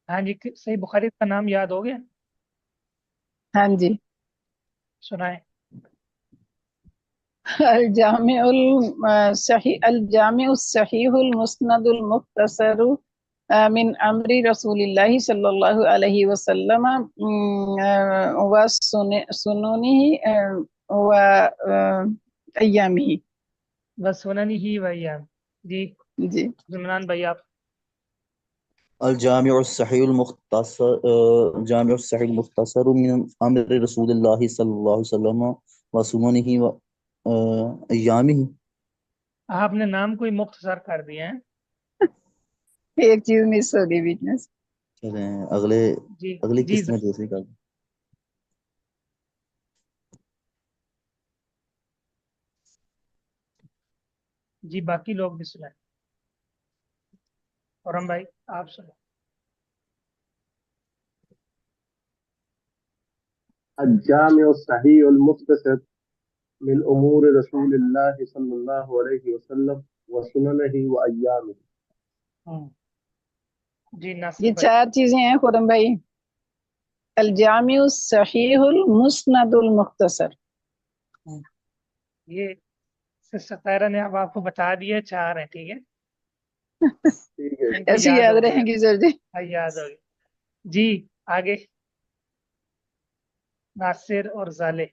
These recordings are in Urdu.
ہاں جی، صحیح بخاری کا نام یاد ہو گیا؟ ہاں جی، سنائیں۔ الجامع الصحیح، الجامع الصحیح المسند المختصر من امر رسول اللہ صلی اللہ علیہ وسلم و سننہ و ایامہ۔ بس سنن ہی وہی ہے جی۔ جی، زمران بھائی آپ۔ الجامع الصحیح المختصر جامع الصحیح المختصر من امر رسول اللہ صلی اللہ علیہ وسلم وسننہ وایامہ۔ آپ نے نام کوئی مختصر کر دیا ہے۔ ایک چیز مس ہو گئی بیچ میں سے۔ چلیں اگلے جی اگلی جی قسط میں دوسری کا۔ جی باقی لوگ بھی سنائیں۔ اورم بھائی آپ سنائیں۔ الجامع الصحيح المختصر من أمور رسول الله صلى الله عليه وسلم وسننه وأيامه۔ جی ناصر یہ بھائی۔ 4 چیزیں ہیں خرم بھائی۔ الجامع الصحیح المسند المختصر۔ یہ ستارہ نے اب آپ کو بتا دیا 4 ہیں، ٹھیک ہے، ٹھیک ہے، ان کو ایسی یاد یاد ہو گیا۔ رہیں گی سر جی۔ ہاں یاد ہو گیا جی۔ آگے ناصر اور زالے۔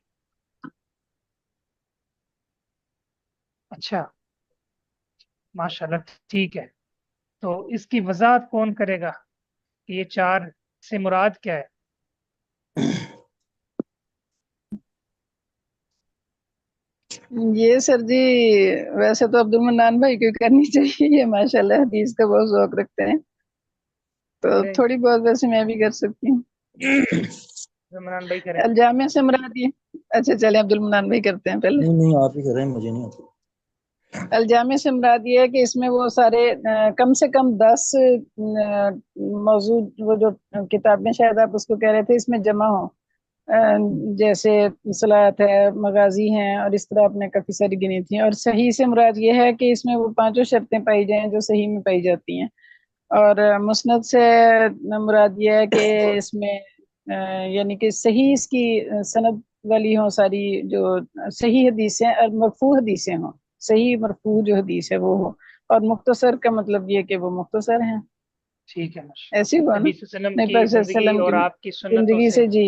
اچھا ماشاءاللہ، ٹھیک ہے، تو اس کی وضاحت کون کرے گا کہ یہ 4 سے مراد کیا ہے؟ یہ سر جی ویسے تو عبد المنان بھائی کو کرنی چاہیے، یہ ماشاءاللہ حدیث کا بہت ذوق رکھتے ہیں، تو کریں تھوڑی بہت ویسے میں بھی کر سکتی ہوں۔ عمران بھائی کریں۔ الجامع سے مراد یہ، اچھا چلیں عبد المنان بھائی کرتے ہیں پہلے۔ نہیں آپ ہی کر رہے ہیں، مجھے نہیں آتی۔ الجامع سے مراد یہ ہے کہ اس میں وہ سارے کم سے کم 10 موضوع، وہ جو کتابیں شاید آپ اس کو کہہ رہے تھے، اس میں جمع ہوں، جیسے صلاحات ہے، مغازی ہیں، اور اس طرح آپ نے کافی ساری گنی تھی۔ اور صحیح سے مراد یہ ہے کہ اس میں وہ 5 شرطیں پائی جائیں جو صحیح میں پائی جاتی ہیں۔ اور مسند سے مراد یہ ہے کہ اس میں یعنی کہ صحیح اس کی سند والی ہوں ساری، جو صحیح حدیثیں اور مرفوع حدیثیں ہوں، صحیح مرفوع جو حدیث ہے وہ ہو۔ اور مختصر کا مطلب یہ کہ وہ مختصر ہیں، ٹھیک ہے ماشاءاللہ، ایسی ہوا نا، نبی صلی اللہ علیہ وسلم نبی کی پاک صلی اللہ علیہ زندگی وسلم اور کی آپ کی سنتوں زندگی سے۔ سے جی،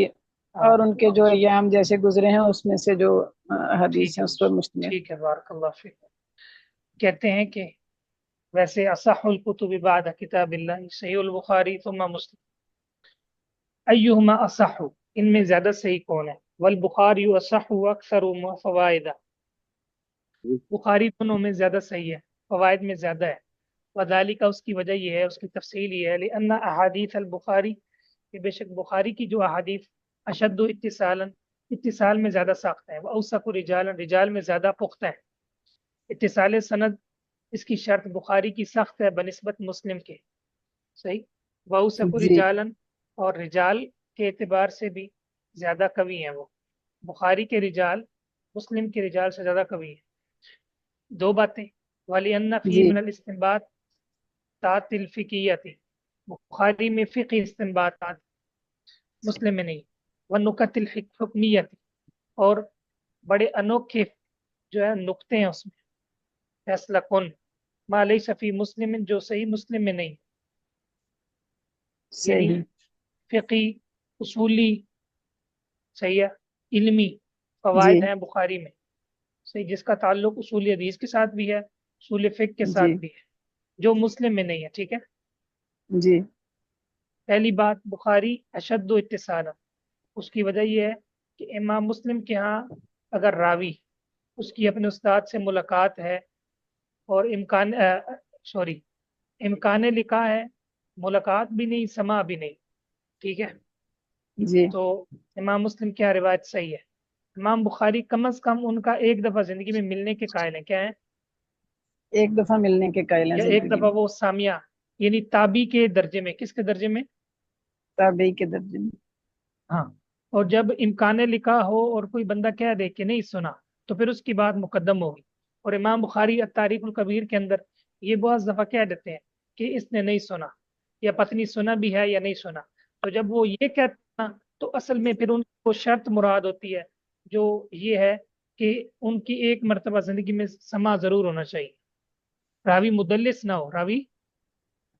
ہاں، اور ان کے جو ایام جیسے گزرے ہیں اس میں سے جو حدیث ٹھیک ہیں ہے اس پر مشتمل۔ ٹھیک ہے، بارک اللہ فیک۔ کہتے ہیں کہ ویسے اصح الکتب بعد کتاب اللہ صحیح البخاری ثم مسلم، ایہما اصح، ان میں زیادہ صحیح کون ہے؟ والبخاری اصح واکثر فوائد، بخاری دونوں میں زیادہ صحیح ہے، فوائد میں زیادہ ہے۔ وذالک، اس کی وجہ یہ ہے، اس کی تفصیل یہ ہے، لأن احادیث البخاری، کہ بے شک بخاری کی جو احادیث اشد اتصالا، اتصال میں زیادہ ساختہ ہے، واوثق رجالا، رجال میں زیادہ پختہ ہے۔ اتصال سند اس کی شرط بخاری کی سخت ہے بنسبت مسلم کے، صحیح، واوثق جی رجالا، اور رجال کے اعتبار سے بھی زیادہ قوی ہیں وہ، بخاری کے رجال مسلم کے رجال سے زیادہ قوی ہیں۔ 2 باتیں، وَلِأَنَّ فِي جی مِنَ الْإِسْتِنباطَاتِ الْفِقْهِيَّةِ، بخاری میں فقہی استنباطات، مسلم میں نہیں۔ وَالنُّكَتِ الْحُكْمِيَّةِ، اور بڑے انوکھے جو ہے نقطے ہیں اس میں، فیصلہ کن، ما لیس فی مسلم، جو صحیح مسلم میں نہیں، یعنی صحیح، فقہی، اصولی، صحیح ہے، علمی جی فوائد ہیں بخاری میں، صحیح، جس کا تعلق اصول حدیث کے ساتھ بھی ہے، اصول فقہ کے جی ساتھ بھی ہے، جو مسلم میں نہیں ہے، ٹھیک ہے۔ جی پہلی بات، بخاری اشد و اتصال، اس کی وجہ یہ ہے کہ امام مسلم کے ہاں اگر راوی اس کی اپنے استاد سے ملاقات ہے اور امکان لکھا ہے، ملاقات بھی نہیں، سما بھی نہیں، ٹھیک ہے، جی تو امام مسلم کی روایت صحیح ہے۔ امام بخاری کم از کم ان کا ایک دفعہ زندگی میں ملنے کے قائل ہیں، کیا ہیں؟ ایک دفعہ ملنے کے قائل ہیں یا ایک زندگی دفعہ میں، وہ سامیہ، یعنی تابی کے درجے میں، کس کے درجے میں؟ تابعی کے درجے میں۔ ہاں، اور جب امکان لکھا ہو اور کوئی بندہ کہہ دے کہ نہیں سنا، تو پھر اس کی بات مقدم ہوگی۔ اور امام بخاری تاریخ الکبیر کے اندر یہ بہت دفعہ کہہ دیتے ہیں کہ اس نے نہیں سنا، یا پتنی سنا بھی ہے یا نہیں سنا. تو جب وہ یہ کہتے ہیں تو اصل میں پھر ان کو شرط مراد ہوتی ہے جو یہ ہے کہ ان کی ایک مرتبہ زندگی میں سما ضرور ہونا چاہیے, راوی مدلس نہ ہو. راوی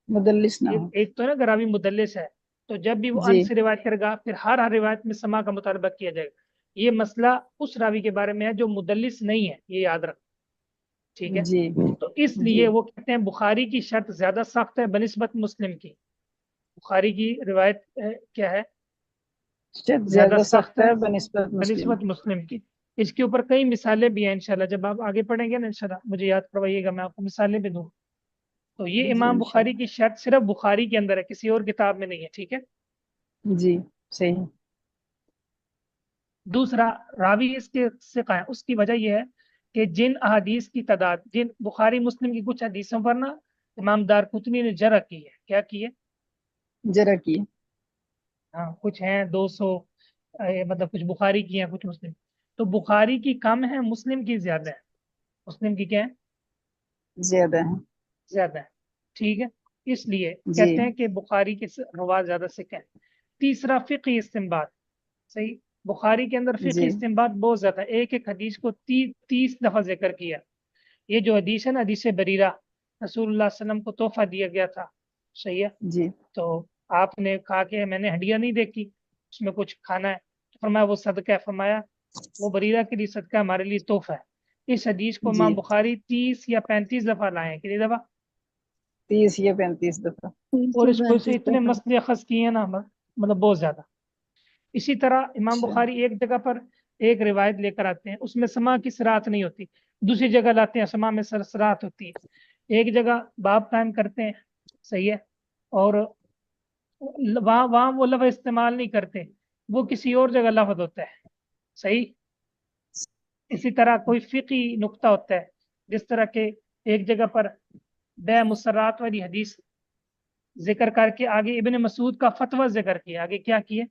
مدلس نہ ہو. ایک تو ہے نا, راوی مدلس ہے تو جب بھی وہ ان جی سے روایت کرے گا پھر ہر روایت میں سما کا مطالبہ کیا جائے گا. یہ مسئلہ اس راوی کے بارے میں ہے جو مدلس نہیں ہے, یہ یاد رکھ. ٹھیک ہے, جی تو اس جی لیے وہ کہتے ہیں بخاری کی شرط زیادہ سخت ہے بنسبت مسلم کی. بخاری کی روایت کیا ہے, شاید زیادہ سخت ہے بنسبت مسلم. بنسبت مسلم کی. اس کے اوپر کئی مثالیں بھی ہیں انشاءاللہ, جب آپ آگے پڑھیں گے نا انشاءاللہ مجھے یاد کروائیے گا, میں آپ کو مثالیں بھی دوں. تو یہ جی امام بخاری انشاءاللہ. کی شرط صرف بخاری کے اندر ہے, کسی اور کتاب میں نہیں ہے. ٹھیک ہے. جی صحیح. دوسرا, راوی اس کے ثقہ ہے, اس کی وجہ یہ ہے کہ جن احادیث کی تعداد, جن بخاری مسلم کی کچھ حدیثوں پر نا امام دارقطنی نے جرح کی ہے. کیا کی ہے؟ ذرا کی. ہاں, کچھ ہیں 200, مطلب کچھ بخاری کی ہیں کچھ مسلم. تو بخاری کی کم ہے, مسلم کی زیادہ ہے. مسلم کی کیا ہے؟ زیادہ ہیں. زیادہ ہے. ٹھیک ہے, اس لیے جی کہتے ہیں کہ بخاری کے روات زیادہ سکھ ہیں. تیسرا, فقہی استنباط. صحیح, بخاری کے اندر فقہی جی استنباط بہت زیادہ ہے. ایک ایک حدیث کو 30 دفعہ ذکر کیا. یہ جو حدیث ہے نا, حدیث بریرہ, رسول اللہ صلی اللہ علیہ وسلم کو تحفہ دیا گیا تھا. صحیح ہے, جی تو آپ نے کہا کہ میں نے ہڈیاں نہیں دیکھی, اس میں کچھ کھانا ہے. فرمایا وہ صدقہ ہے. فرمایا وہ بریرہ کے لیے صدقہ, ہمارے لیے تحفہ ہے. اس حدیث کو جی امام بخاری 30 یا 35 دفعہ لائے ہیں. کتنی دفعہ؟ 30 یا 35 دفعہ. اور اس کو اسے اتنے مسئلے اخذ کیے ہیں نا, مطلب بہت زیادہ. اسی طرح امام اچھا. بخاری ایک جگہ پر ایک روایت لے کر آتے ہیں, اس میں سما کی صراحت نہیں ہوتی. دوسری جگہ لاتے ہیں, سما میں صراحت ہوتی ہے. ایک جگہ باب قائم کرتے ہیں, صحیح ہے, اور وہاں وہ لفظ استعمال نہیں کرتے, وہ کسی اور جگہ لفظ ہوتا ہے. صحیح. اسی طرح کوئی فقہی نقطہ ہوتا ہے, جس طرح کہ ایک جگہ پر بے مسرات والی حدیث ذکر کر کے آگے ابن مسعود کا فتویٰ ذکر کیا. آگے کیا کیے؟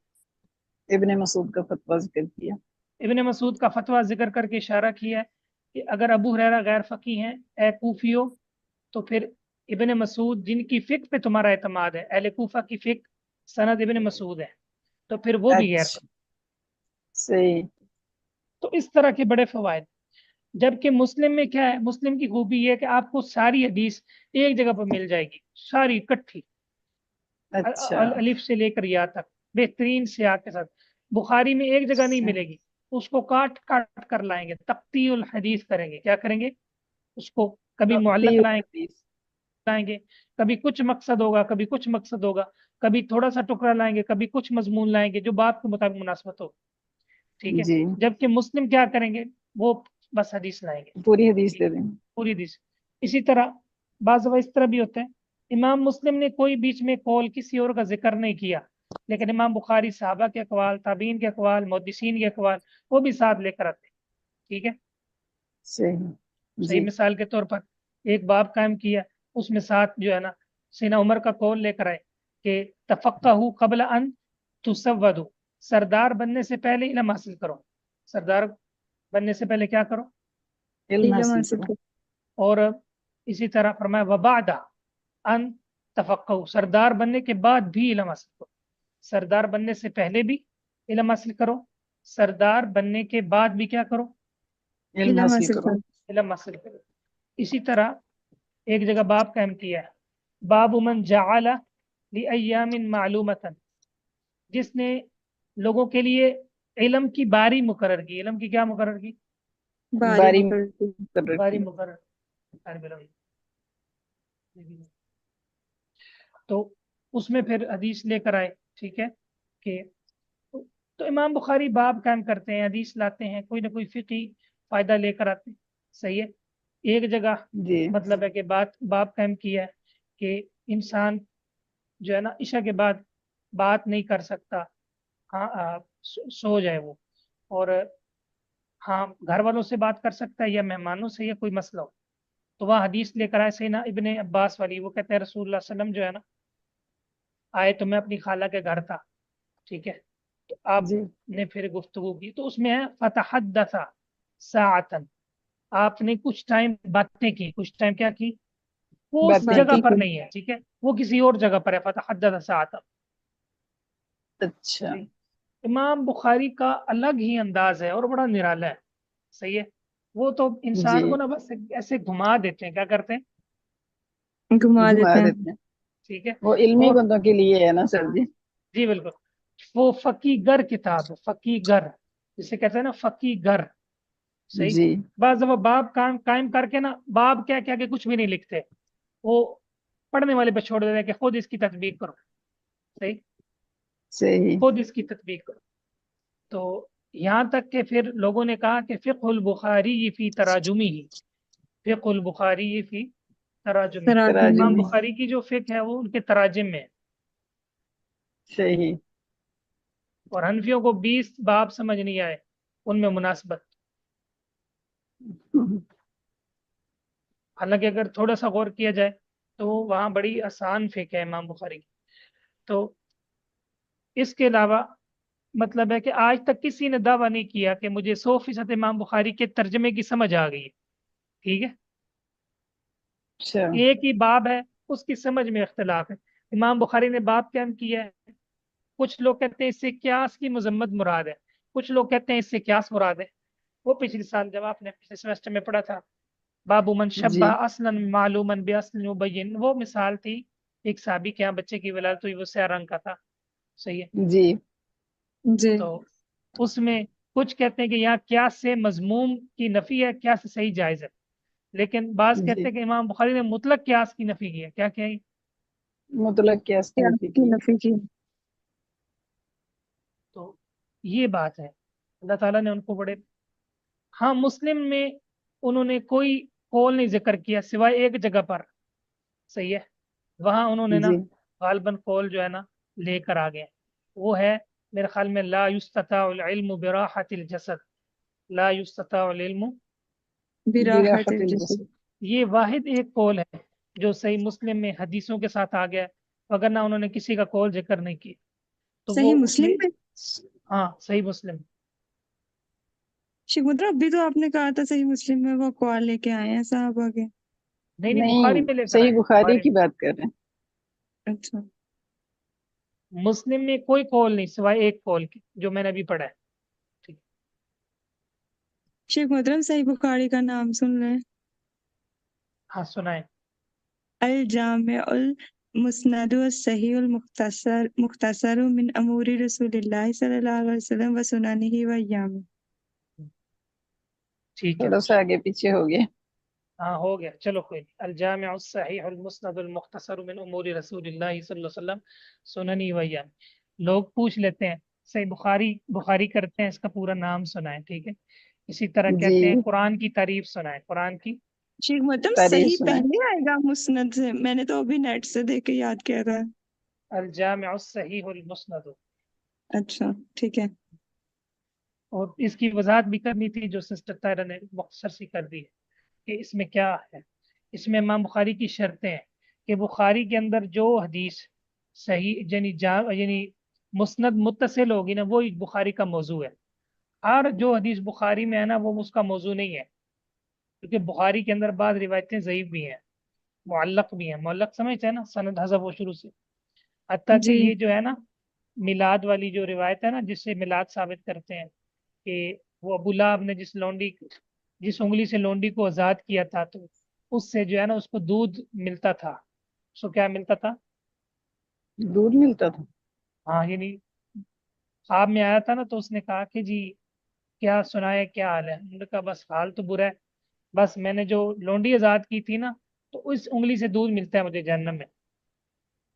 ابن مسعود کا فتویٰ ذکر کیا. ابن مسعود کا فتویٰ ذکر کر کے اشارہ کیا کہ اگر ابو ہریرہ غیر فقی ہیں اے کوفیو, تو پھر ابن مسعود جن کی فقہ پہ تمہارا اعتماد ہے, اہل کوفہ کی فقہ سند ابن مسعود ہے, تو پھر وہ بھی غیر اچھا فقی. صحیح. تو اس طرح کے بڑے فوائد. جبکہ مسلم میں کیا ہے, مسلم کی خوبی یہ ہے کہ آپ کو ساری حدیث ایک جگہ پر مل جائے گی, ساری اکٹھی, اچھا الف سے لے کر یا تک, بہترین سیاق کے ساتھ. بخاری میں ایک جگہ نہیں ملے گی, اس کو کاٹ کاٹ کر لائیں گے, تقطیع الحدیث کریں گے. کیا کریں گے؟ اس کو کبھی معلق لائیں گے, کبھی کچھ مقصد ہوگا, کبھی کچھ مقصد ہوگا, کبھی تھوڑا سا ٹکڑا لائیں گے, کبھی کچھ مضمون لائیں گے جو بات کے مطابق مناسبت ہو. ٹھیک ہے. جی جبکہ مسلم کیا کریں گے, وہ بس حدیث لائیں گے, پوری حدیث دے دیں. پوری حدیث. اسی طرح بعض دفعہ اس طرح بھی ہوتا ہے, امام مسلم نے کوئی بیچ میں قول کسی اور کا ذکر نہیں کیا, لیکن امام بخاری صحابہ کے اقوال, تابعین کے اقوال, محدثین کے اقوال وہ بھی ساتھ لے کر آتے ہیں. ٹھیک ہے. صحیح. صحیح. جی مثال کے طور پر ایک باب قائم کیا, اس میں ساتھ جو ہے نا سیدنا عمر کا قول لے کر آئے کہ تفقہوا قبل ان تسودوا, سردار بننے سے پہلے علم حاصل کرو. سردار بننے سے پہلے کیا کرو؟ علم حاصل کرو. اور اسی طرح فرمایا وبعد ان تفقہوا, سردار بننے کے بعد بھی علم حاصل کرو. سردار بننے سے پہلے بھی علم حاصل کرو, سردار بننے کے بعد بھی کیا کرو؟ علم حاصل کرو. علم حاصل کرو. اسی طرح ایک جگہ باب قائم کیا ہے, باب من جعل لایام معلومۃ, جس نے لوگوں کے لیے علم کی باری مقرر کی. علم کی کیا مقرر کی؟ باری مقرر باری کی. مقرر. تو اس میں پھر حدیث لے کر آئے. ٹھیک ہے, کہ تو امام بخاری باب قائم کرتے ہیں, حدیث لاتے ہیں, کوئی نہ کوئی فقہی فائدہ لے کر آتے ہیں. صحیح ہے. ایک جگہ جی مطلب ہے کہ باب قائم کیا ہے کہ انسان جو ہے نا عشاء کے بعد بات نہیں کر سکتا, ہاں سو جائے وہ, اور ہاں گھر والوں سے بات کر سکتا ہے یا مہمانوں سے, یا کوئی مسئلہ ہو. تو وہ حدیث لے کر آئے سیدنا ابن عباس والی, وہ کہتے ہیں رسول اللہ صلی اللہ علیہ وسلم جو ہے نا آئے تو میں اپنی خالہ کے گھر تھا. ٹھیک ہے, تو آپ جی نے پھر گفتگو کی, تو اس میں ہے فتحدث ساعتن, آپ نے کچھ ٹائم باتیں کی. کچھ ٹائم کیا کی؟ وہ اس باتیں جگہ کی. پر نہیں ہے. ٹھیک ہے, وہ کسی اور جگہ پر ہے فتحدث ساعتا. اچھا امام بخاری کا الگ ہی انداز ہے اور بڑا نرالا ہے. صحیح ہے. وہ تو انسان جی کو نا بس ایسے گھما دیتے ہیں. کیا کرتے ہیں؟ گھما گھما دیتے ہیں. دیتے ہیں، ٹھیک ہے. وہ علمی اور بندوں کے لیے ہے نا سر جی. جی بالکل. وہ فقی گر کتاب ہے، فقی گر جسے کہتے ہیں نا فقی گر. صحیح. جی بعض دفعہ باب قائم کر کے نا باب کیا کیا کہ کچھ بھی نہیں لکھتے، وہ پڑھنے والے پہ چھوڑ دیتے ہیں کہ خود اس کی تطبیق کرو. صحیح. صحیح. خود اس کی تطبیق کرو. تو یہاں تک کہ پھر لوگوں نے کہا کہ فقہ البخاری فی تراجمی ہی، فقہ البخاری فی تراجمی. تراجم امام میں. بخاری کی جو فقہ ہے وہ ان کے تراجم میں ہے. صحیح. اور حنفیوں کو 20 باب سمجھ نہیں آئے ان میں مناسبت. حالانکہ اگر تھوڑا سا غور کیا جائے تو وہاں بڑی آسان فقہ ہے امام بخاری کی. تو اس کے علاوہ مطلب ہے کہ آج تک کسی نے دعویٰ نہیں کیا کہ مجھے 100% امام بخاری کے ترجمے کی سمجھ آ گئی ہے. ٹھیک ہے. اچھا ایک ہی باب ہے، اس کی سمجھ میں اختلاف ہے. امام بخاری نے باب قائم کیا ہے، کچھ لوگ کہتے ہیں اس سے قیاس کی مذمت مراد ہے، کچھ لوگ کہتے ہیں اس سے قیاس مراد ہے. وہ پچھلے سال جب آپ نے پچھلے سیمسٹر میں پڑھا تھا باب من شبہ جی اصلا معلوما باصل مبین، وہ مثال تھی ایک صحابی کے یہاں بچے کی ولادت ہوئی، وہ سیاہ رنگ کا تھا. صحیح ہے. جی جی تو اس میں کچھ کہتے ہیں کہ یہاں قیاس سے مضموم کی نفی ہے، قیاس سے صحیح جائز ہے. لیکن بعض جی کہتے ہیں کہ امام بخاری نے مطلق قیاس کی نفی کی ہے. کیا کیا ہے؟ مطلق قیاس کی نفی کی کی. نفی کی. تو یہ بات ہے. اللہ تعالیٰ نے ان کو بڑے، ہاں مسلم میں انہوں نے کوئی قول نہیں ذکر کیا سوائے ایک جگہ پر. صحیح ہے. وہاں انہوں نے نا جی غالباً قول جو ہے نا لے کر آ گئے. وہ ہے میرے خیال میں لا یستطاع العلم براحت الجسد، لا یستطاع العلم. براحت براحت الجسد. الجسد. یہ واحد ایک قول ہے جو صحیح مسلم میں حدیثوں کے ساتھ آ گیا، وگرنہ انہوں نے کسی کا قول ذکر نہیں کیا. تو وہ صحیح اس میں مسلم میں. ہاں صحیح مسلم. شیخ مطلب ابھی تو آپ نے کہا تھا صحیح مسلم میں وہ قول لے کے آئے ہیں صحابہ کے. نہیں نہیں بخاری نہیں، میں لے کر صحیح آئے، بخاری بخاری کی بات کر رہے ہیں. اچھا. مسلم میں کوئی قول نہیں سوائے ایک قول کی جو میں نے ابھی پڑھا ہے. ٹھیک. شیخ محترم صحیح بخاری کا نام سن لیں. ہاں سنائیں. الجامع المسند الصحیح المختصر من امور رسول اللہ صلی اللہ علیہ وسلم و سننہ و ایامہ. ٹھیک ہے. تھوڑا سا آگے پیچھے ہو گیا. ہاں ہو گیا، چلو کوئی نہیں. الجامع الصحیح المسند المختصر من امور رسول اللہ صلی اللہ علیہ وسلم سننی و ایام. لوگ پوچھ لیتے ہیں صحیح بخاری کرتے ہیں، اس کا پورا نام سنائیں. ٹھیک ہے. اسی طرح جی کہتے ہیں قرآن کی تعریف سنائیں، قرآن کی. شیخ محترم تاریخ صحیح سنائیں. پہلے آئے گا مسند سے؟ میں نے تو ابھی نیٹ سے دیکھ کے یاد کیا تھا. الجامع الصحیح المسند. اچھا ٹھیک ہے. اور اس کی وضاحت بھی کرنی تھی جو سسٹر طاہرہ نے مختصر سی کر دی ہے کہ اس میں کیا ہے. اس میں امام بخاری کی شرطیں ہیں کہ بخاری کے اندر جو حدیث صحیح یعنی مسند متصل ہوگی نا وہ بخاری کا موضوع ہے. اور جو حدیث بخاری میں ہے نا وہ اس کا موضوع نہیں ہے، کیونکہ بخاری کے اندر بعض روایتیں ضعیف بھی ہیں، معلق بھی ہیں. معلق سمجھتے ہیں نا، سند حذف ہو شروع سے. حتیٰ کہ جی یہ جو ہے نا میلاد والی جو روایت ہے نا جس سے میلاد ثابت کرتے ہیں کہ وہ ابو لہب نے جس انگلی سے لونڈی کو آزاد کیا تھا تو اس سے جو ہے نا اس کو دودھ ملتا تھا. اس کو کیا ملتا تھا؟ دودھ ملتا تھا. ہاں یعنی خواب میں آیا تھا نا تو اس نے کہا کہ جی کیا سنائے، کیا حال ہے؟ انہوں نے کہا بس حال تو برا ہے، بس میں نے جو لونڈی آزاد کی تھی نا تو اس انگلی سے دودھ ملتا ہے مجھے جہنم میں.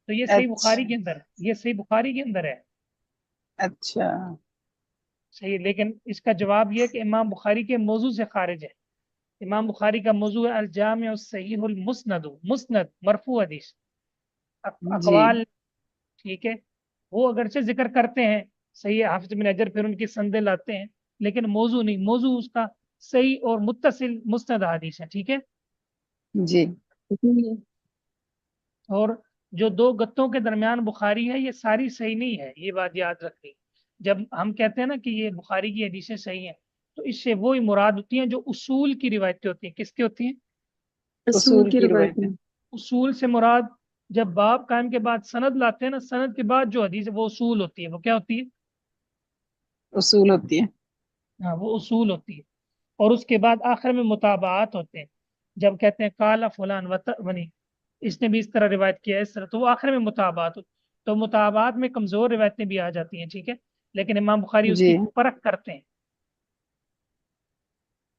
تو یہ صحیح بخاری اچھا کے اندر، یہ صحیح بخاری کے اندر ہے. اچھا. صحیح. لیکن اس کا جواب یہ ہے کہ امام بخاری کے موضوع سے خارج ہے. امام بخاری کا موضوع ہے الجامع الصحیح المسند، مسند مرفوع حدیث جی اقوال. ٹھیک ہے. وہ اگرچہ ذکر کرتے ہیں صحیح حافظ بن حجر پھر ان کی سندیں لاتے ہیں، لیکن موضوع نہیں. موضوع اس کا صحیح اور متصل مسند حدیث ہے. ٹھیک ہے. جی اور جو دو گتوں کے درمیان بخاری ہے یہ ساری صحیح نہیں ہے، یہ بات یاد رکھنی. جب ہم کہتے ہیں نا کہ یہ بخاری کی حدیثیں صحیح ہیں تو اس سے وہی مراد ہوتی ہیں جو اصول کی روایتیں ہوتی ہیں. کس کی ہوتی ہیں؟ اصول اصول کی کی روایت روایتیں. میں. اصول سے مراد جب باب قائم کے بعد سند لاتے ہیں نا، سند کے بعد جو حدیث ہے وہ اصول ہوتی ہے. وہ کیا ہوتی ہے؟ اصول ہوتی ہے. ہاں وہ اصول ہوتی ہے. اور اس کے بعد آخر میں متابعات ہوتے ہیں. جب کہتے ہیں کالا فلان ونی، اس نے بھی اس طرح روایت کیا ہے اس طرح، تو وہ آخر میں متابعات ہوتی. تو متابعات میں کمزور روایتیں بھی آ جاتی ہیں، ٹھیک ہے، لیکن امام بخاری اس جی کی پرکھ کرتے ہیں.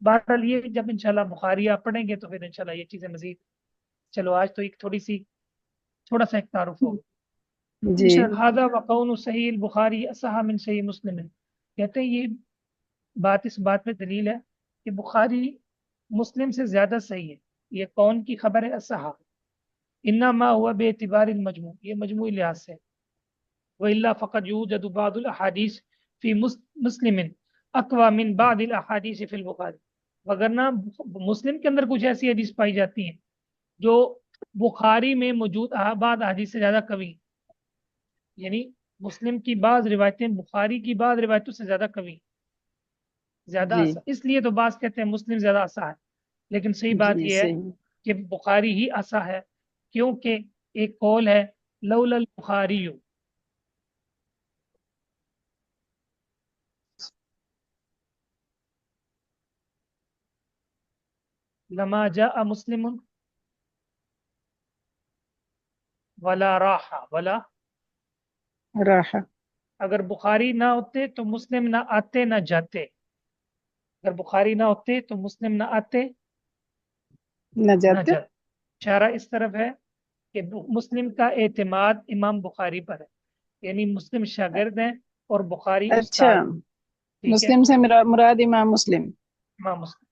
بہرحال یہ جب انشاءاللہ بخاری آپ پڑھیں گے تو پھر انشاءاللہ یہ چیزیں مزید. چلو آج تو ایک تھوڑا سا ایک تعارف ہوگا جی انشاءاللہ. هذا وقول صحیح البخاری اصح من صحیح مسلم. کہتے ہیں یہ بات اس بات میں دلیل ہے کہ بخاری مسلم سے زیادہ صحیح ہے. یہ کون کی خبر ہے؟ اصح. انما ہوا بے اعتبار المجموع، یہ مجموعی لحاظ سے. وإلا فقد يوجد بعض الأحاديث في مسلم اقوى من بعض الأحاديث في البخاري. وگرنہ مسلم کے اندر کچھ ایسی حدیث پائی جاتی ہیں جو بخاری میں موجود بعض احادیث سے زیادہ قوی ہیں. یعنی مسلم کی بعض روایتیں بخاری کی بعض روایتوں سے زیادہ قوی، زیادہ جی آسان. اس لیے تو بعض کہتے ہیں مسلم زیادہ آسان ہے، لیکن صحیح بات جی یہ ہے صحیح. کہ بخاری ہی آسان ہے، کیونکہ ایک قول ہے لولا البخاری لما جاء مسلم ولا راح ولا. راحہ. اگر بخاری نہ ہوتے تو مسلم نہ آتے نہ جاتے. اگر بخاری نہ ہوتے تو مسلم نہ آتے نہ نہ جاتے. جاتے. اشارہ اس طرف ہے کہ مسلم کا اعتماد امام بخاری پر ہے، یعنی مسلم شاگرد ہیں اور بخاری اچھا، استاد. ٹھیک ہے، مسلم سے مراد امام مسلم. امام مسلم.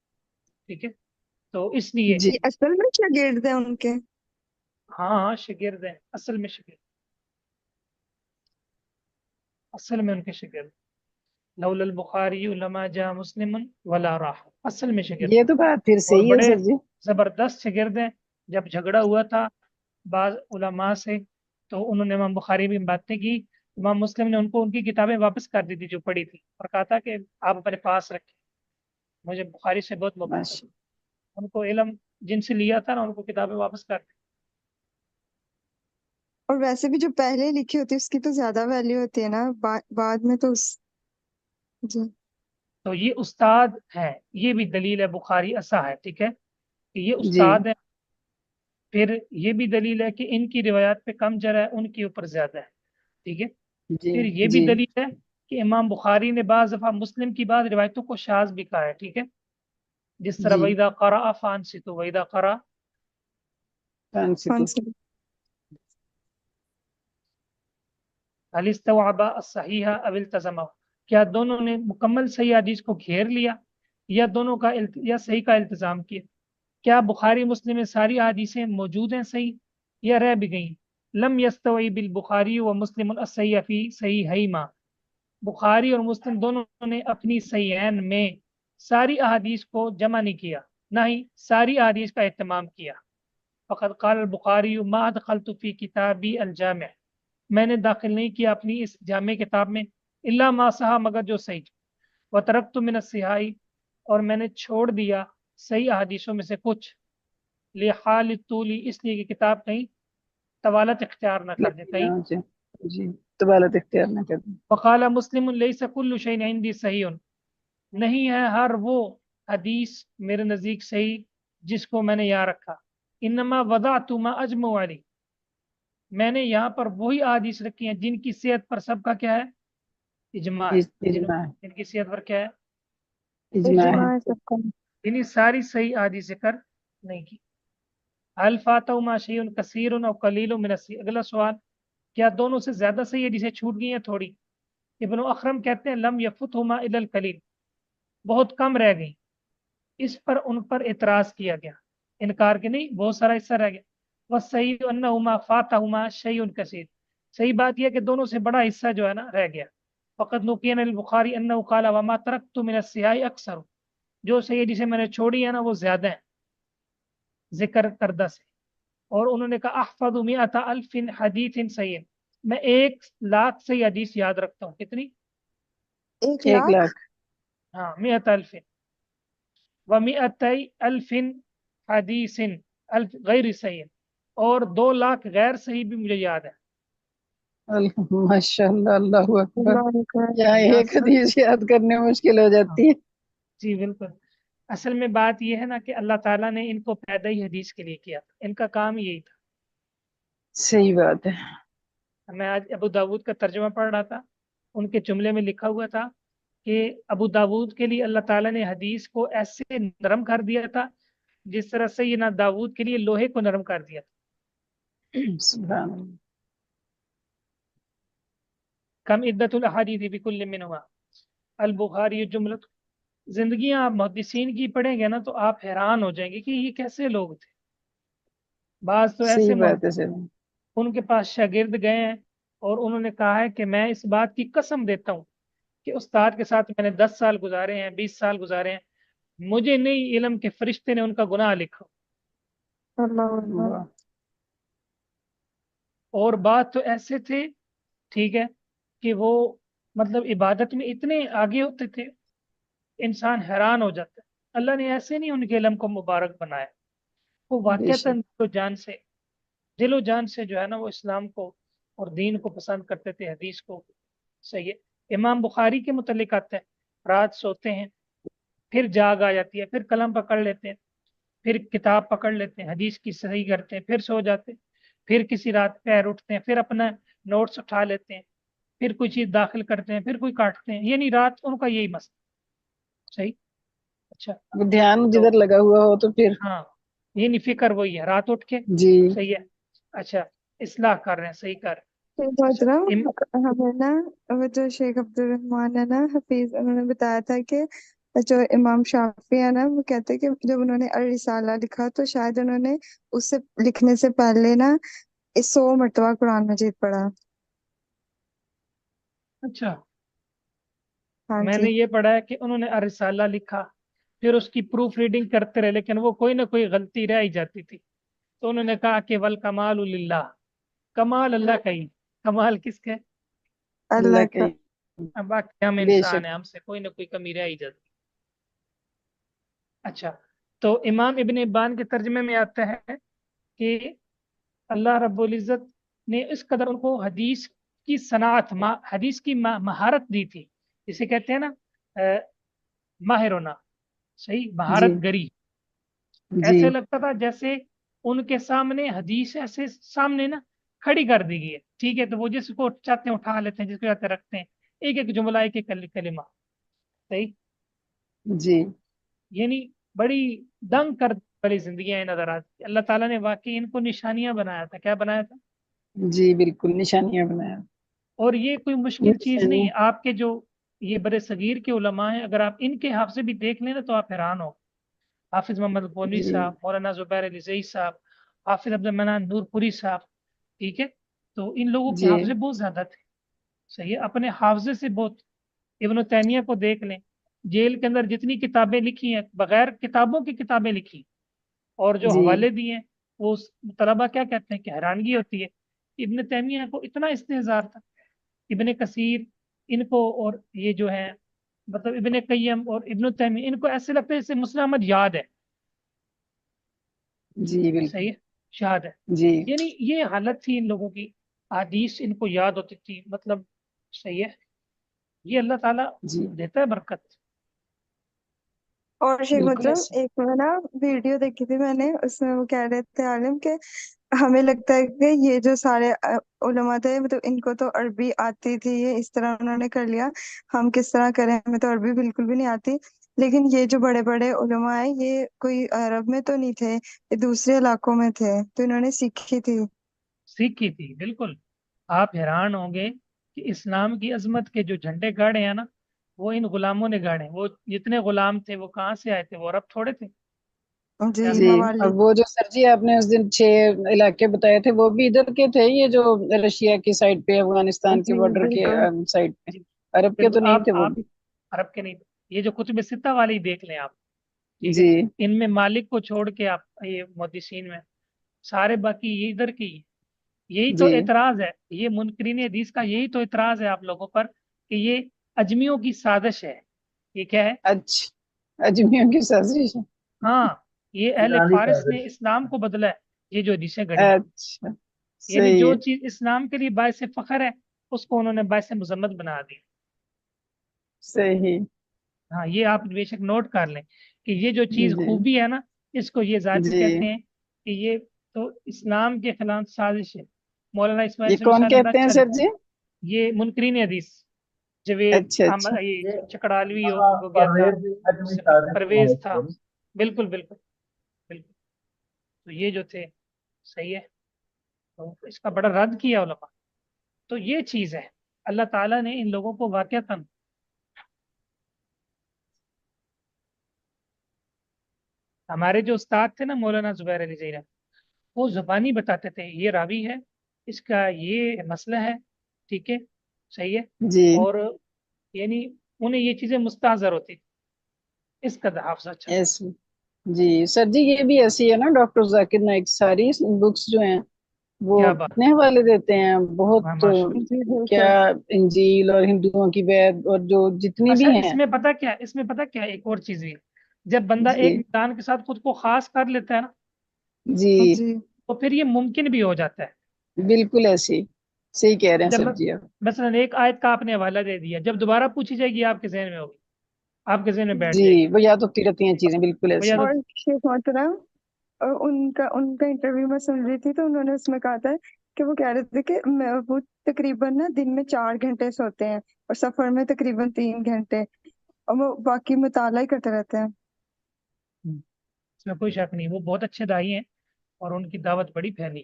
ٹھیک ہے، تو اس لیے جی یہ اصل میں شاگرد ہیں ان کے؟ ہاں شاگرد ہیں، اصل میں شاگرد، اصل میں ان کے شاگرد. لولا البخاری لما جاء مسلم ولا راح، اصل میں شاگرد. یہ تو بات پھر اور صحیح ہے بڑے سر جی. زبردست شاگرد ہیں. جب جھگڑا ہوا تھا بعض علماء سے تو انہوں نے امام بخاری بھی باتیں کی. امام مسلم نے ان کو ان کی کتابیں واپس کر دی تھی جو پڑھی تھی، اور کہا تھا کہ آپ اپنے پاس رکھیں، مجھے بخاری سے بہت محبت ہے. ماشاء ان کو علم جن سے لیا تھا نا ان کو کتابیں واپس کر دی. اور ویسے بھی جو پہلے لکھی ہوتی ہے اس کی تو زیادہ ویلیو ہوتی ہے نا، بعد میں تو جی. تو یہ استاد ہے، یہ بھی دلیل ہے بخاری ایسا ہے. ٹھیک ہے کہ یہ جی استاد ہے. پھر یہ بھی دلیل ہے کہ ان کی روایات پہ کم جرح ہے، ان کے اوپر زیادہ ہے. ٹھیک ہے، جی پھر یہ بھی جی دلیل ہے کہ امام بخاری نے بعض دفعہ مسلم کی بعض روایتوں کو شاذ بھی کہا ہے. ٹھیک ہے، جس طرح جی. وَإِذَا قَرَأَ فَأَنصِتُوا وَإِذَا قَرَأَ. فانسی کون تو. سی؟ هل استوعب الصحیح او التزمہ، کیا دونوں نے مکمل صحیح حدیث کو گھیر لیا یا دونوں کا یا صحیح کا التزام کیا؟ کیا بخاری مسلم میں ساری حدیثیں موجود ہیں صحیح یا رہ بھی گئیں؟ لم یستوعب البخاری و مسلم الصحیح فی صحیحیہما، بخاری اور مسلم دونوں نے اپنی صحیحین میں ساری احادیث کو جمع نہیں کیا، نہ ہی ساری احادیث کا اہتمام کیا. فقد قال البخاری ما دخلت فی کتابی الجامع، میں نے داخل نہیں کیا اپنی اس جامع کتاب میں الا ما صح، مگر جو صحیح. وترکت من الصحاح، اور میں نے چھوڑ دیا صحیح احادیثوں میں سے کچھ. لحال الطولی، اس لیے کہ کتاب کہیں طوالت اختیار نہ کر دے کہیں. جی جی طوالت اختیار نہ کر دیں. وقال مسلم لیس کل شیء عندی صحیح، نہیں ہے ہر وہ حدیث میرے نزدیک صحیح جس کو میں نے یہاں رکھا. انما وضعت ما اجمع علی، میں نے یہاں پر وہی احادیث رکھی ہیں جن کی صحت پر سب کا کیا ہے؟ اجماع ہے. اجماع ہے. جن کی صحت پر کیا ہے؟ اجماع ہے. اجماع ہے سب کا. یعنی ساری صحیح احادیث ذکر نہیں کی. الفاتح ما شیء کثیر او قلیل من الصحیح، اگلا سوال، کیا دونوں سے زیادہ صحیح حدیثیں چھوٹ گئی ہیں تھوڑی؟ ابن اخرم کہتے ہیں لم یفتہما الا القلیل، بہت کم رہ گئی. اس پر ان پر اعتراض کیا گیا، انکار کے نہیں، بہت سارا حصہ رہ گیا. والصحیح انہما فاتہما شیء کثیر، صحیح بات یہ کہ دونوں سے بڑا حصہ جو ہے نا رہ گیا. فقط نقی عن البخاری انہ قال وما ترکت من الصحاح اکثر، جو صحیح جسے میں نے چھوڑی ہے نا وہ زیادہ ہیں ذکر کردہ سے. اور انہوں نے کہا احفظ 100,000 حدیث صحیح، میں 100,000 صحیح حدیث یاد رکھتا ہوں. کتنی؟ 1,00,000. ہاں 100,000 و 100,000 حدیث غیر صحیح، اور 2 لاکھ غیر صحیح بھی مجھے یاد ہے. ماشاء اللہ، اللہ اکبر. اللہ اکبر. یہاں یہاں ایک حدیث یاد کرنے مشکل ہو جاتی ہے. جی بالکل. اصل میں بات یہ ہے نا کہ اللہ تعالیٰ نے ان کو پیدا ہی حدیث کے لیے کیا تھا، ان کا کام یہی تھا. صحیح بات ہے. میں آج ابو داود کا ترجمہ پڑھ رہا تھا، ان کے جملے میں لکھا ہوا تھا کہ ابو داود کے لیے اللہ تعالیٰ نے حدیث کو ایسے نرم کر دیا تھا جس طرح سیدنا داود کے لیے لوہے کو نرم کر دیا تھا. سبحان اللہ. کم عدت الاحادیث بکل منہما البخاری جملت. زندگیاں آپ محدثین کی پڑھیں گے نا تو آپ حیران ہو جائیں گے کہ یہ کیسے لوگ تھے. بعض تو ایسے صحیح بات ہے. صحیح. ان کے پاس شاگرد گئے ہیں اور انہوں نے کہا ہے کہ میں اس بات کی قسم دیتا ہوں کہ استاد کے ساتھ میں نے 10 سال گزارے ہیں، 20 سال گزارے ہیں، مجھے نہیں علم کے فرشتے نے ان کا گناہ لکھا. اللہ اکبر. واہ. اور بات تو ایسے تھے، ٹھیک ہے، کہ وہ مطلب عبادت میں اتنے آگے ہوتے تھے، انسان حیران ہو جاتا ہے. اللہ نے ایسے نہیں ان کے علم کو مبارک بنایا. وہ بے واقعتاً شک. دل و جان سے جو ہے نا وہ اسلام کو اور دین کو پسند کرتے تھے، حدیث کو. صحیح ہے. امام بخاری کے متعلق آتا ہے، رات سوتے ہیں، پھر جاگ آ جاتی ہے، پھر قلم پکڑ لیتے ہیں، پھر کتاب پکڑ لیتے ہیں، حدیث کی صحیح کرتے ہیں، پھر سو جاتے ہیں، پھر کسی رات پیر اٹھتے ہیں، پھر اپنا نوٹس اٹھا لیتے ہیں، پھر کوئی چیز داخل کرتے ہیں، پھر کوئی کاٹتے ہیں. یعنی رات ان کا یہی مسئلہ. صحیح. اچھا. دھیان تو جدھر لگا ہوا ہو تو پھر. ہاں، یعنی فکر وہی ہے، رات اٹھ کے. جی. صحیح ہے. اچھا، اصلاح کر رہے ہیں، صحیح کر رہے ہیں. اچھا محترم ہمیں نا وہ جو شیخ عبد الرحمان ہے نا حفیظ، انہوں نے بتایا تھا کہ جو امام شافعی ہے نا وہ کہتے ہیں کہ جب انہوں نے الرسالہ لکھا تو شاید انہوں نے اس سے لکھنے سے پہلے نا 100 مرتبہ قرآن مجید پڑھا. اچھا، ہاں میں جی. نے یہ پڑھا ہے کہ انہوں نے الرسالہ لکھا، پھر اس کی پروف ریڈنگ کرتے رہے، لیکن وہ کوئی نہ کوئی غلطی رہ ہی جاتی تھی. تو انہوں نے کہا کہ والکمال للہ، کمال اللہ کا ہی. کمال کس کے؟ اللہ اللہ کا. کا. اب باقی ہم بے انسان شک. ہیں، ہم سے کوئی نہ کوئی کمی رہ ہی جاتی. اچھا، تو امام ابن ابان کے ترجمے میں آتا ہے کہ اللہ رب العزت نے اس قدر ان کو حدیث کی صنعت، حدیث کی مہارت دی تھی، جسے کہتے ہیں نا ماہر ہونا. صحیح، جی. مہارت گری. جی. ایسے لگتا تھا جیسے ان کے سامنے حدیث ایسے سامنے نا کھڑی کر دی گئی ہے. ٹھیک ہے، تو وہ جس کو چاہتے ہیں اٹھا لیتے ہیں، جس کو چاہتے ہیں رکھتے ہیں، ایک ایک جملہ، ایک ایک کلمہ. صحیح. جی. یعنی بڑی دنگ کر بڑی زندگیاں نظر آتی. اللہ تعالیٰ نے واقعی ان کو نشانیاں بنایا تھا. کیا بنایا تھا؟ جی بالکل، نشانیاں بنایا. اور یہ کوئی مشکل چیز نہیں نشانیاں. ہے. آپ کے جو یہ بڑے صغیر کے علماء ہیں، اگر آپ ان کے حافظے بھی دیکھ لیں نا تو آپ حیران ہو. حافظ محمد غنوی جی. صاحب، مولانا زبیر علی زئی صاحب، حافظ عبد المنان نور پوری صاحب. ٹھیک ہے، تو ان لوگوں کے جی. حافظے بہت زیادہ تھے. صحیح ہے، اپنے حافظے سے بہت. ابن تیمیہ کو دیکھ لیں، جیل کے اندر جتنی کتابیں لکھی ہیں، بغیر کتابوں کی کتابیں لکھی اور جو جی. حوالے دیے ہیں، وہ طلبا کیا کہتے ہیں کہ حیرانگی ہوتی ہے. ابن تیمیہ کو اتنا استحضار تھا. ابن کثیر ان کو، اور یہ جو ہے مطلب ابن قیم اور ابن تیمیہ، ان کو ایسے لگتا ہے جیسے مسلم احمد یاد ہے. جی بالکل. صحیح ہے، شاد ہے. جی. یعنی یہ حالت تھی ان لوگوں کی، حدیث ان کو یاد ہوتی تھی. مطلب صحیح ہے، یہ اللہ تعالیٰ جی دیتا ہے برکت. اور شیخ بالکل محترم ایسے. ایک میں نا ویڈیو دیکھی تھی میں نے، اس میں وہ کہہ رہے تھے عالم کہ ہمیں لگتا ہے کہ یہ جو سارے علماء تھے مطلب ان کو تو عربی آتی تھی، یہ اس طرح انہوں نے کر لیا، ہم کس طرح کریں، ہمیں تو عربی بالکل بھی نہیں آتی. لیکن یہ جو بڑے بڑے علماء ہیں یہ کوئی عرب میں تو نہیں تھے، یہ دوسرے علاقوں میں تھے، تو انہوں نے سیکھی تھی. سیکھی تھی، بالکل. آپ حیران ہوں گے کہ اسلام کی عظمت کے جو جھنڈے گاڑے ہیں نا، وہ ان غلاموں نے گاڑے. وہ جتنے غلام تھے وہ کہاں سے آئے تھے؟ وہ عرب تھوڑے تھے. جی کیا جی. موالی. اور وہ جو سر جی آپ نے اس دن 6 علاقے بتائے تھے وہ بھی ادھر کے تھے، یہ جو رشیا کی سائڈ پہ، افغانستان کے جی بارڈر کے بالکل. سائڈ پہ. جی عرب کے بالکل. تو نہیں تھے وہ آپ بھی. عرب کے نہیں تھے. یہ جو کتب ستہ والی دیکھ لیں آپ، ٹھیک ہے، جی. ان میں مالک کو چھوڑ کے آپ یہ محدثین میں سارے باقی یہ ادھر کی. یہی تو جی. اعتراض ہے، یہ منکرین حدیث کا یہی تو اعتراض ہے آپ لوگوں پر کہ یہ اجمیوں کی سازش ہے. یہ کیا ہے؟ اچھا، اجمیوں کی سازش. ہاں، یہ اہل ایرانی فارس نے سازش. اسلام کو بدلا ہے. یہ جو حدیثیں گھڑی ہیں، اچھا یعنی صحیح جو ہے چیز اسلام کے لیے باعث فخر ہے اس کو انہوں نے باعث مذمت بنا دی. صحیح. ہاں یہ آپ بے شک نوٹ کر لیں کہ یہ جو چیز جی خوبی ہے نا اس کو یہ ذاتی جی. کہتے ہیں کہ یہ تو اسلام کے خلاف سازش ہے. مولانا اسماعیل یہ سے کون شاید بڑا کہتے ہیں اچھا سر لکھا جی؟ ہے. یہ منکرین حدیث جوید اچھا اچھا. احمد یہ یہ چکڑالوی مولانا ہو گیا تھا، پرویز اس اجمی سے صاحب پرویز ہیں. تھا. بالکل بالکل بالکل. تو یہ جو تھے صحیح ہے، تو اس کا بڑا رد کیا علماء. تو یہ چیز ہے اللہ تعالیٰ نے ان لوگوں کو واقعتاً ہمارے جو استاد تھے نا مولانا زبیر علی زیرہ، وہ زبانی بتاتے تھے یہ راوی ہے، اس کا یہ مسئلہ ہے، ٹھیک ہے، صحیح ہے. جی اور یعنی انہیں یہ چیزیں مستحضر ہوتی تھی. اس کا حافظ اچھا تھا. ایسے. جی سر جی یہ بھی ایسی ہے نا ڈاکٹر ذاکر نائک ساری بکس جو ہیں وہ کیا بات. کتنے حوالے دیتے ہیں ہاں بہت. ماشاء اللہ. جی کیا بالکل. انجیل اور ہندوؤں کی وید اور جو جتنی اچھا بھی اس ہیں. میں پتہ کیا ہے، اس میں پتہ کیا ہے، ایک اور چیز بھی ہے. جب بندہ جی ایک میدان کے ساتھ خود کو خاص کر لیتا ہے نا جی جی تو پھر یہ ممکن بھی ہو جاتا ہے. بالکل ایسی. صحیح کہہ رہے ہیں جب سر جی آپ. مثلا ایک آیت کا آپ نے حوالہ دے دیا، جب دوبارہ پوچھی جائے گی آپ کے ذہن میں ہوگی، آپ کے ذہن میں بیٹھ جی جائے گی. وہ یاد ہوتی رہتی ہیں چیزیں بالکل وہ یا ایسی. تو اور شیخ محترم ان کا انٹرویو میں سن رہی تھی تو انہوں نے اس میں کہا تھا کہ وہ کہہ رہے تھے کہ وہ تقریباً نا دن میں 4 گھنٹے سوتے ہیں اور سفر میں تقریباً 3 گھنٹے، اور وہ باقی مطالعہ ہی کرتے رہتے ہیں. اس میں کوئی شک نہیں، وہ بہت اچھے دائی ہیں اور ان کی دعوت بڑی پھیلی.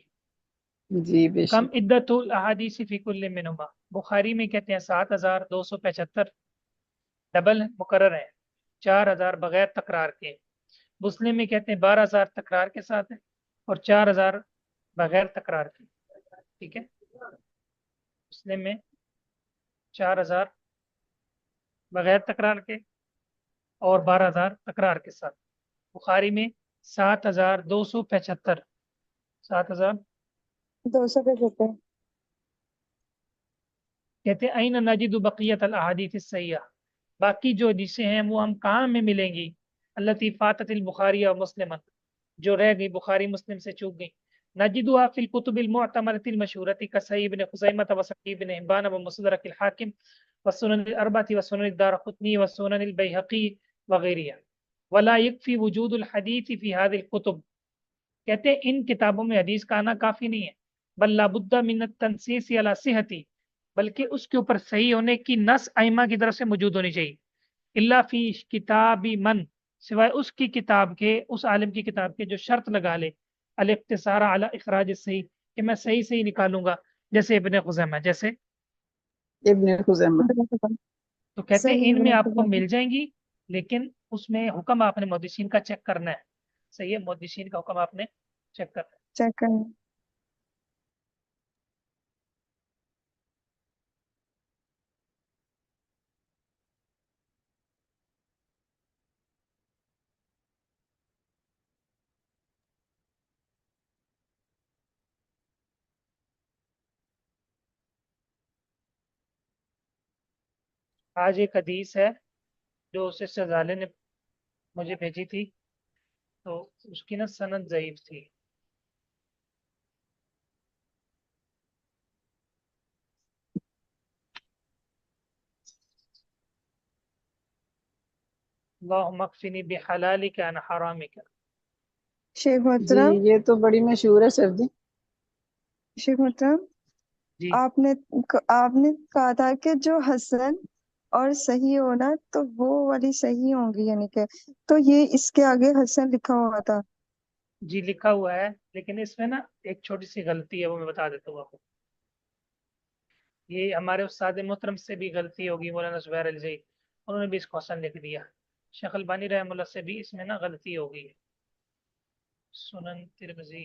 جی بے کم شک. عدت الاحادیث فی کل منہما، بخاری میں کہتے ہیں 7275 ڈبل مقرر ہیں، 4000 بغیر تکرار کے. مسلم میں کہتے ہیں 12000 تکرار کے ساتھ ہیں اور 4000 بغیر تکرار کے. ٹھیک ہے، مسلم میں 4000 بغیر تکرار کے اور 12000 تکرار کے ساتھ. بخاری میں 7275 275. کہتے ہیں این نجد بقیت الاحادیث الصحیحہ، باقی جو حدیثیں ہیں وہ ہم کہاں میں ملیں گی؟ التی فاتت البخاری اور مسلم، جو رہ گئی بخاری مسلم سے چوک گئی. نجدها فی الکتب المعتمرۃ المشہورۃ کصحیح ابن خزیمہ وصحیح ابن حبان ومستدرک الحاکم والسنن الاربعۃ والسنن الدارقطنی والسنن البیہقی وغیرہ. ولا یکفی وجود الحدیث فی هذه الکتب، کہتے ہیں ان کتابوں میں حدیث کا آنا کافی نہیں ہے. بل لابد من التنصیص علی صحتی، بلکہ اس کے اوپر صحیح ہونے کی نص ائمہ کی طرف سے موجود ہونی چاہیے. الا فی کتاب من، سوائے اس کی کتاب کے، اس عالم کی کتاب کے جو شرط لگا لے الاقتصار علی اخراج الصحیح، کہ میں صحیح صحیح نکالوں گا، جیسے ابن خزیمہ جیسے. ابن خزیمہ. تو کہتے ہیں صحیح ان میں ابن آپ کو خزیمہ مل جائیں گی، لیکن اس میں حکم آپ نے محدثین کا چیک کرنا ہے. صحیح ہے، محدثین کا حکم آپ نے چیک کرنا ہے. چیک کریں. آج ایک حدیث ہے جو سسٹر زالے نے مجھے بھیجی تھی، تو اس کی نا سند ضعیف تھی. اللہم اکفنی بحلالک عن حرامک. شیخ جی محترم، یہ تو بڑی مشہور ہے سر جی. شیخ محترم، جی آپ نے کہا تھا کہ جو حسن اور صحیح ہونا تو وہ والی صحیح ہوں گی، یعنی کہ تو یہ اس کے آگے حسن لکھا ہوا تھا. جی لکھا ہوا ہے، لیکن اس میں نا ایک چھوٹی سی غلطی ہے، وہ میں بتا دیتا ہوں آپ کو. یہ ہمارے استاد محترم سے بھی غلطی ہوگی، مولانا زبیر علی زئی، انہوں نے بھی اس کو حسن لکھ دیا. شیخ البانی رحمہ اللہ سے بھی اس میں نا غلطی ہو گئی ہے. سنن ترمذی.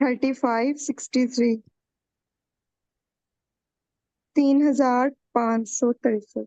3563, 3563।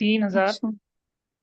3523।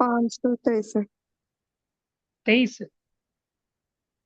563।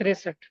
63।